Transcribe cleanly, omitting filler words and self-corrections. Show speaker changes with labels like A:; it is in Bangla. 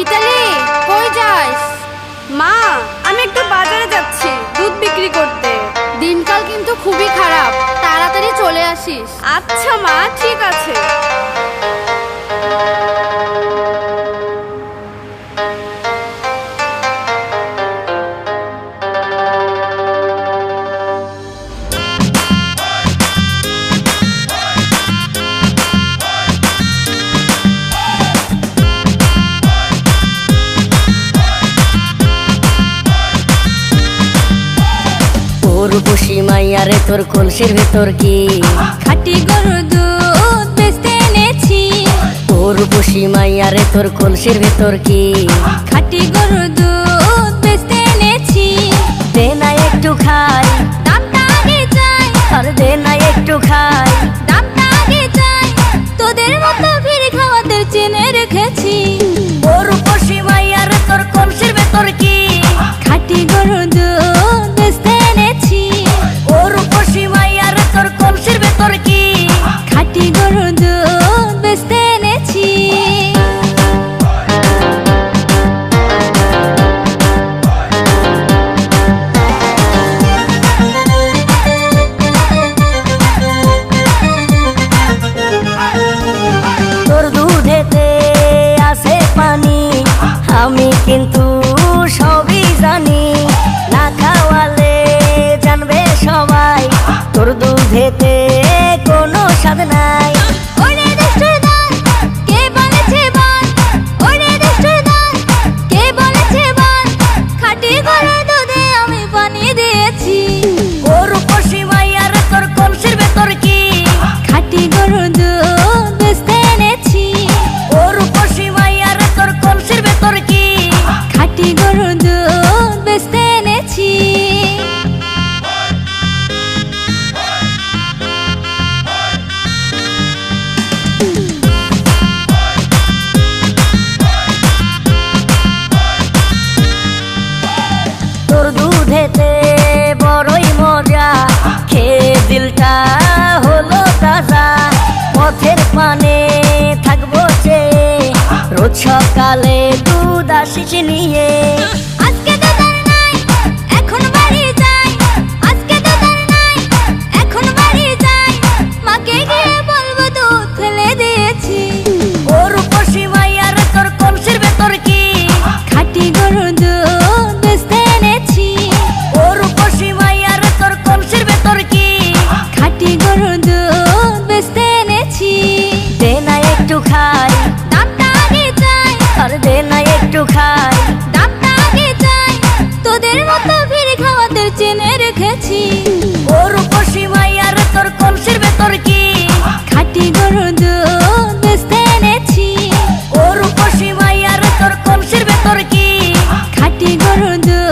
A: মিতালি, কই যাস?
B: মা, আমি একটু বাজারে যাচ্ছি দুধ বিক্রি করতে।
A: দিনকাল কিন্তু খুবই খারাপ, তাড়াতাড়ি চলে আসিস।
B: আচ্ছা মা, ঠিক আছে।
C: রূপসী মাইয়ারে তোর কলসির ভেতর কি
A: খাঁটি গরুর দুধ বেচতে এনেছি।
C: ও রূপসী মাইয়ারে তোর কলসির ভেতর কি
A: খাঁটি গরুর দুধ বেচতে এনেছি।
C: দে না একটু খাই,
A: দামটা আগে চাই।
C: আর দে না একটু খাই,
A: দামটা আগে চাই। তোদের মতো ভিড় খাওয়াদের চেনে রেখেছি।
C: ও রূপসী মাইয়ারে তোর কলসির ভেতর কি
A: খাঁটি গরুর দুধ বেচতে এনেছি।
C: ও রূপসী মাইয়ারে তোর কলসির ভেতর কি
A: খাঁটি গরুর দুধ বেচতে এনেছি।
C: তোর দুধেতে আছে পানি, আমি কিন্তু সবই জানি। না খাওয়ালে জানবে সবাই তোর দুধেতে কোনো স্বাদ নাই।
A: ওরে দুষ্টুর দল, কে বলেছে বল? ওরে দুষ্টুর দল, কে বলেছে বল? খাঁটি গরুর দুধে আমি পানি দিয়েছি।
C: ও রূপসী মাইয়ারে তোর কলসির ভেতর কি
A: খাঁটি গরুর দুধ বেচতে এনেছি।
C: ও রূপসী মাইয়ারে তোর কলসির ভেতর কি
A: খাঁটি গরুর দুধ বেচতে এনেছি।
C: তোর দুধেতে বড়ই মজা, খেয়ে দিলটা হলো তাজা। পথের পানে থাকবো চেয়ে, রোজ সকালে দুধ আসিস নিয়ে।
A: আজকে তো তার নাই, এখন বাড়ি যাই। আজকে তো তার নাই, এখন বাড়ি যাই। মাকে গিয়ে বলবো দুধ ফেলে দিয়েছি।
C: ও রূপসী মাইয়ারে তোর কলসির ভেতর কি
A: খাঁটি গরুর দুধ বেচতে এনেছি।
C: ও রূপসী মাইয়ারে তোর কলসির ভেতর কি
A: খাঁটি গরুর দুধ বেচতে এনেছি।
C: দে না একটু খাই,
A: দামটা আগে চাই।
C: আর দে না একটু খাই,
A: দামটা আগে চাই। তোদের মতো ভিড় খাওয়াদের চেনে রেখেছি।
C: ও রূপসী মাইয়ারে তোর কলসির ভেতর কি
A: খাঁটি গরুর দুধ বেচতে এনেছি।
C: ও রূপসী মাইয়ারে তোর কলসির ভেতর কি
A: খাঁটি গরুর দুধ